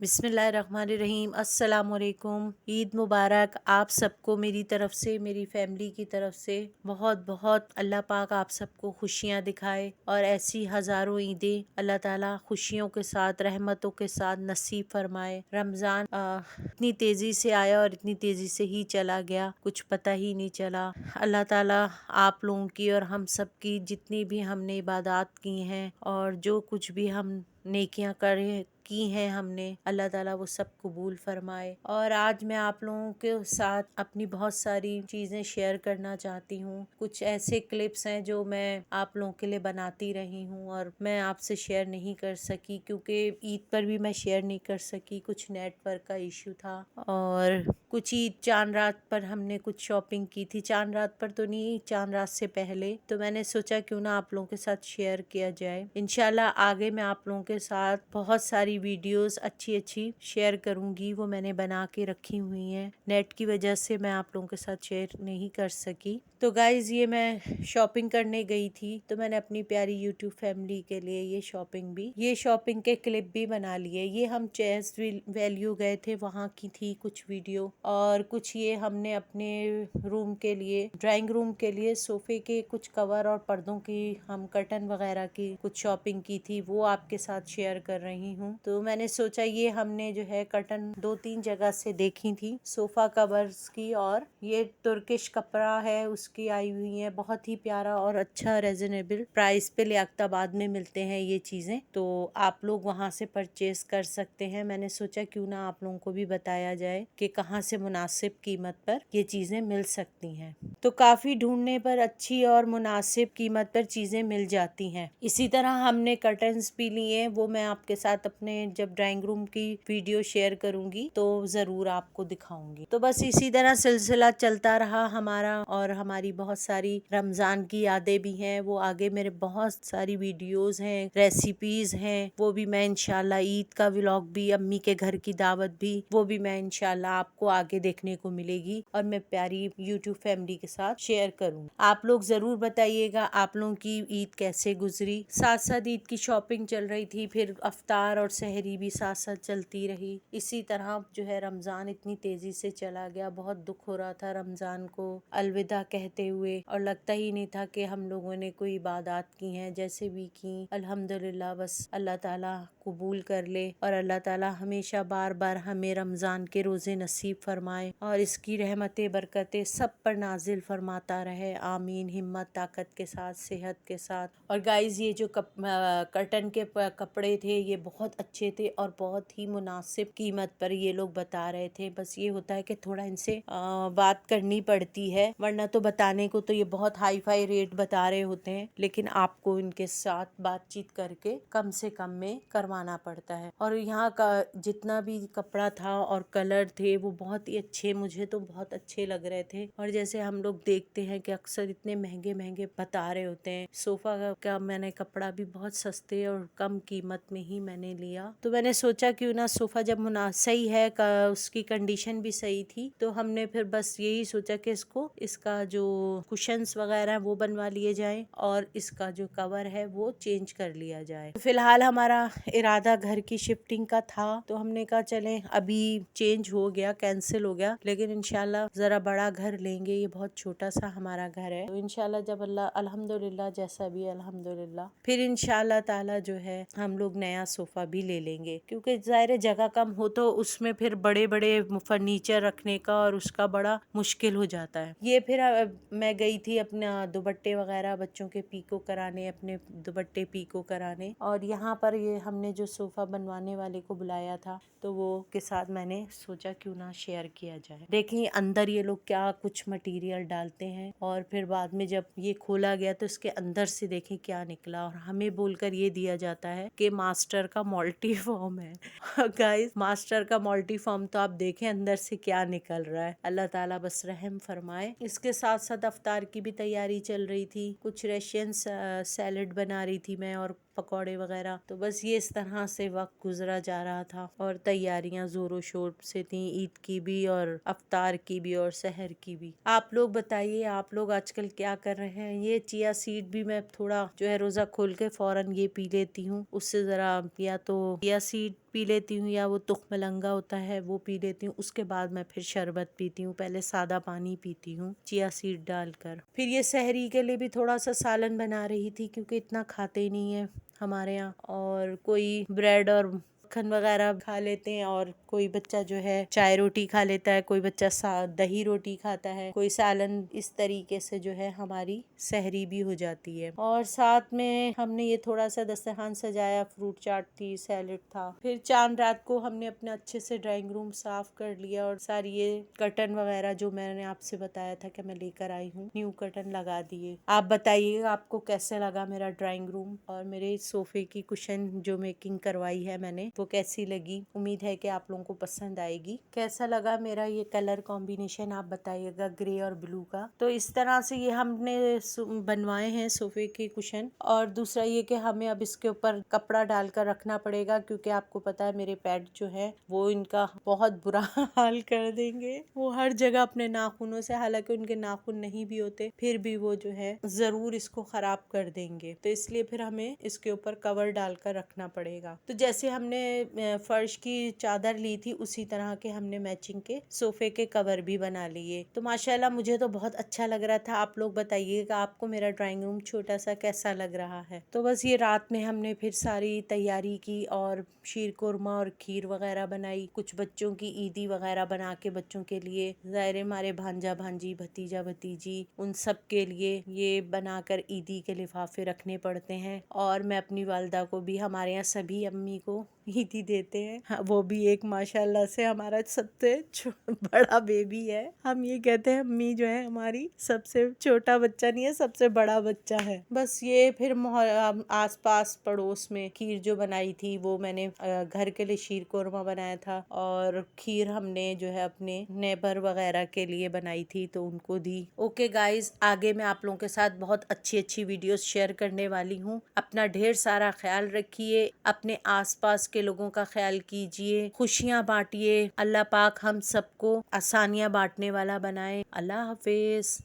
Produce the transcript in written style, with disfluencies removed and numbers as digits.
बिस्मिल्लाहिर्रहमानिर्रहीम। अस्सलामुअलैकुम। ईद मुबारक आप सबको मेरी तरफ से, मेरी फैमिली की तरफ से बहुत बहुत। अल्लाह पाक आप सबको खुशियाँ दिखाए और ऐसी हज़ारों ईदें अल्लाह ताला खुशियों के साथ, रहमतों के साथ नसीब फरमाए। रमज़ान इतनी तेज़ी से आया और इतनी तेज़ी से ही चला गया, कुछ पता ही नहीं चला। अल्लाह ताला आप लोगों की और हम सब की जितनी भी हमने इबादत की हैं और जो कुछ भी हम नेकियां करे की हैं हमने, अल्लाह ताला वो सब कबूल फरमाए। और आज मैं आप लोगों के साथ अपनी बहुत सारी चीज़ें शेयर करना चाहती हूँ। कुछ ऐसे क्लिप्स हैं जो मैं आप लोगों के लिए बनाती रही हूँ और मैं आपसे शेयर नहीं कर सकी क्योंकि ईद पर भी मैं शेयर नहीं कर सकी, कुछ नेटवर्क का इशू था। और कुछ ईद चांद रात पर हमने कुछ शॉपिंग की थी, चांद रात पर तो नहीं, चांद रात से पहले। तो मैंने सोचा क्यों ना आप लोगों के साथ शेयर किया जाए। इंशाल्लाह आगे मैं आप लोगों के साथ बहुत सारी वीडियोस अच्छी अच्छी शेयर करूंगी, वो मैंने बना के रखी हुई हैं। नेट की वजह से मैं आप लोगों के साथ शेयर नहीं कर सकी। तो गाइज ये मैं शॉपिंग करने गई थी तो मैंने अपनी प्यारी यूट्यूब फैमिली के लिए ये शॉपिंग के क्लिप भी बना लिए। ये हम चेस वैल्यू गए थे, वहाँ की थी कुछ वीडियो। और कुछ ये हमने अपने रूम के लिए, ड्राइंग रूम के लिए सोफे के कुछ कवर और पर्दों की, हम कर्टन वगैरह की कुछ शॉपिंग की थी, वो आपके साथ शेयर कर रही हूँ। तो मैंने सोचा ये हमने जो है कर्टन 2-3 जगह से देखी थी, सोफा कवर्स की। और ये तुर्किश कपड़ा है उसकी आई हुई है, बहुत ही प्यारा और अच्छा रीजनेबल प्राइस पे लियाकताबाद में मिलते हैं ये चीजें। तो आप लोग वहाँ से परचेज कर सकते हैं। मैंने सोचा क्यों ना आप लोगों को भी बताया जाए कि कहाँ से मुनासिब कीमत पर ये चीजें मिल सकती हैं। तो काफी ढूंढने पर अच्छी और मुनासिब कीमत पर चीजें मिल जाती हैं। इसी तरह हमने कर्टन्स भी लिए, वो मैं आपके साथ अपने जब ड्राइंग रूम की वीडियो शेयर करूंगी तो जरूर आपको दिखाऊंगी। तो बस इसी तरह सिलसिला चलता रहा हमारा। और हमारी बहुत सारी रमजान की यादें भी हैं, वो आगे मेरे बहुत सारी वीडियोस हैं, रेसिपीज हैं, वो भी मैं इंशाल्लाह, ईद का व्लॉग भी, अम्मी के घर की दावत भी, वो भी मैं इंशाल्लाह आपको आगे देखने को मिलेगी और मैं प्यारी यूट्यूब फैमिली के साथ शेयर करूंगी। आप लोग जरूर बताइएगा आप लोगों की ईद कैसे गुजरी। साथ साथ ईद की शॉपिंग चल रही थी, फिर अफ्तार और सहरी भी साथ साथ चलती रही। इसी तरह जो है रमजान इतनी तेजी से चला गया, बहुत दुख हो रहा था रमजान को अलविदा कहते हुए। और लगता ही नहीं था कि हम लोगों ने कोई इबादत की हैं, जैसे भी की अल्हम्दुलिल्लाह, बस अल्लाह ताला कबूल कर ले और अल्लाह ताला हमेशा बार बार हमें रमजान के रोजे नसीब फरमाए और इसकी रहमतें बरकतें सब पर नाजिल फरमाता रहे। आमीन। हिम्मत ताकत के साथ, सेहत के साथ। और गाइज ये जो कर्टन के कपड़े थे ये बहुत अच्छे थे और बहुत ही मुनासिब कीमत पर ये लोग बता रहे थे। बस ये होता है कि थोड़ा इनसे बात करनी पड़ती है, वरना तो बताने को तो ये बहुत हाई फाई रेट बता रहे होते हैं, लेकिन आपको इनके साथ बातचीत करके कम से कम में करवाना पड़ता है। और यहाँ का जितना भी कपड़ा था और कलर थे वो बहुत ही अच्छे, मुझे तो बहुत अच्छे लग रहे थे। और जैसे हम लोग देखते हैं कि अक्सर इतने महंगे महंगे बता रहे होते हैं, सोफा का मैंने कपड़ा भी बहुत सस्ते और कम कीमत में ही मैंने लिया। तो मैंने सोचा क्यों ना सोफा जब सही है, उसकी कंडीशन भी सही थी, तो हमने फिर बस यही सोचा कि इसका जो कुशन्स वगैरह वो बनवा लिए जाए और इसका जो कवर है वो चेंज कर लिया जाए। तो फिलहाल हमारा इरादा घर की शिफ्टिंग का था, तो हमने कहा चले अभी चेंज हो गया, कैंसिल हो गया, लेकिन इंशाल्लाह जरा बड़ा घर लेंगे। ये बहुत छोटा सा हमारा घर है, तो इंशाल्लाह जब अल्लाह, अल्हम्दुलिल्लाह जैसा भी अल्हम्दुलिल्लाह, फिर इंशाल्लाह ताला जो है हम लोग नया सोफा भी ले लेंगे। क्योंकि ज़ाहिर जगह कम हो तो उसमें फिर बड़े बड़े फर्नीचर रखने का और उसका बड़ा मुश्किल हो जाता है। ये फिर मैं गई थी अपना दुपट्टे वगैरह बच्चों के पीको कराने, अपने दुपट्टे पीको कराने। और यहाँ पर ये हमने जो सोफा बनवाने वाले को बुलाया था, तो वो के साथ मैंने सोचा क्यों ना शेयर किया जाए। देखिए अंदर ये लोग क्या कुछ मटेरियल डालते हैं और फिर बाद में जब ये खोला गया तो इसके अंदर से देखें क्या निकला। और हमें बोलकर ये दिया जाता है कि मास्टर का मल्टी फॉर्म है। गाइस मास्टर का मल्टी फॉर्म, तो आप देखें अंदर से क्या निकल रहा है। अल्लाह ताला बस रहम फरमाए। इसके साथ साथ अफ्तार की भी तैयारी चल रही थी, कुछ रशियन सैलेड बना रही थी मैं और पकौड़े वगैरह। तो बस ये इस तरह से वक्त गुजरा जा रहा था और तैयारियां जोरों शोर से थी, ईद की भी और अफ्तार की भी और सहर की भी। आप लोग बताइए आप लोग आजकल क्या कर रहे हैं। ये चिया सीड भी मैं थोड़ा जो है रोजा खोल के फौरन ये पी लेती हूँ, उससे जरा या तो चिया सीड पी लेती हूँ, या वो तुखमलंगा होता है वो पी लेती हूँ। उसके बाद मैं फिर शरबत पीती हूँ। पहले सादा पानी पीती हूँ चिया सीड डालकर। फिर ये सहरी के लिए भी थोड़ा सा सालन बना रही थी, क्योंकि इतना खाते ही नहीं है हमारे यहाँ, और कोई ब्रेड और मक्खन वगैरह खा लेते हैं, और कोई बच्चा जो है चाय रोटी खा लेता है, कोई बच्चा दही रोटी खाता है, कोई सालन। इस तरीके से जो है हमारी सहरी भी हो जाती है। और साथ में हमने ये थोड़ा सा दस्तरखान सजाया, फ्रूट चाट थी, सैलेड था। फिर चांद रात को हमने अपने अच्छे से ड्राइंग रूम साफ कर लिया, और सारी ये कर्टन वगैरह जो मैंने आपसे बताया था कि मैं लेकर आई हूँ, न्यू कर्टन लगा दिए। आप बताइएगा आपको कैसे लगा मेरा ड्राइंग रूम, और मेरे सोफे की कुशन जो मेकिंग करवाई है मैंने, वो कैसी लगी। उम्मीद है कि आप लोगों को पसंद आएगी। कैसा लगा मेरा ये कलर कॉम्बिनेशन आप बताइएगा, ग्रे और ब्लू का। तो इस तरह से ये हमने बनवाए हैं सोफे के कुशन। और दूसरा ये कि हमें अब इसके ऊपर कपड़ा डालकर रखना पड़ेगा, क्योंकि आपको पता है मेरे पेट जो है वो इनका बहुत बुरा हाल कर देंगे। वो हर जगह अपने नाखूनों से, हालांकि उनके नाखून नहीं भी होते, फिर भी वो जो है जरूर इसको खराब कर देंगे। तो इसलिए फिर हमें इसके ऊपर कवर डालकर रखना पड़ेगा। तो जैसे हमने फर्श की चादर ली थी, उसी तरह के हमने मैचिंग के सोफे के कवर भी बना लिए। तो माशाल्लाह मुझे तो बहुत अच्छा लग रहा था। आप लोग बताइएगा आपको मेरा ड्राइंग रूम छोटा सा कैसा लग रहा है। तो बस ये रात में हमने फिर सारी तैयारी की, और शीर कोरमा और खीर वगैरह बनाई। कुछ बच्चों की ईदी वगैरह बना के बच्चों के लिए, ज़ाहिर हमारे भांजा भांजी, भतीजा भतीजी, उन सब के लिए ये बनाकर ईदी के लिफाफे रखने पड़ते हैं। और मैं अपनी वालदा को भी, हमारे यहाँ सभी अम्मी को ईदी देते हैं। हाँ, वो भी एक माशाल्लाह से हमारा सबसे बड़ा बेबी है। हम ये कहते हैं अम्मी जो है हमारी सबसे छोटा बच्चा नहीं है, सबसे बड़ा बच्चा है। बस ये फिर आस पास पड़ोस में खीर जो बनाई थी, वो मैंने घर के लिए शीर कोरमा बनाया था, और खीर हमने जो है अपने नेबर वगैरह के लिए बनाई थी, तो उनको दी। ओके गाइज, आगे मैं आप लोगों के साथ बहुत अच्छी अच्छी वीडियोस शेयर करने वाली हूँ। अपना ढेर सारा ख्याल रखिए, अपने आसपास के लोगों का ख्याल कीजिए, खुशियाँ बांटिए। अल्लाह पाक हम सबको आसानियाँ बांटने वाला बनाए। अल्लाह हाफिज।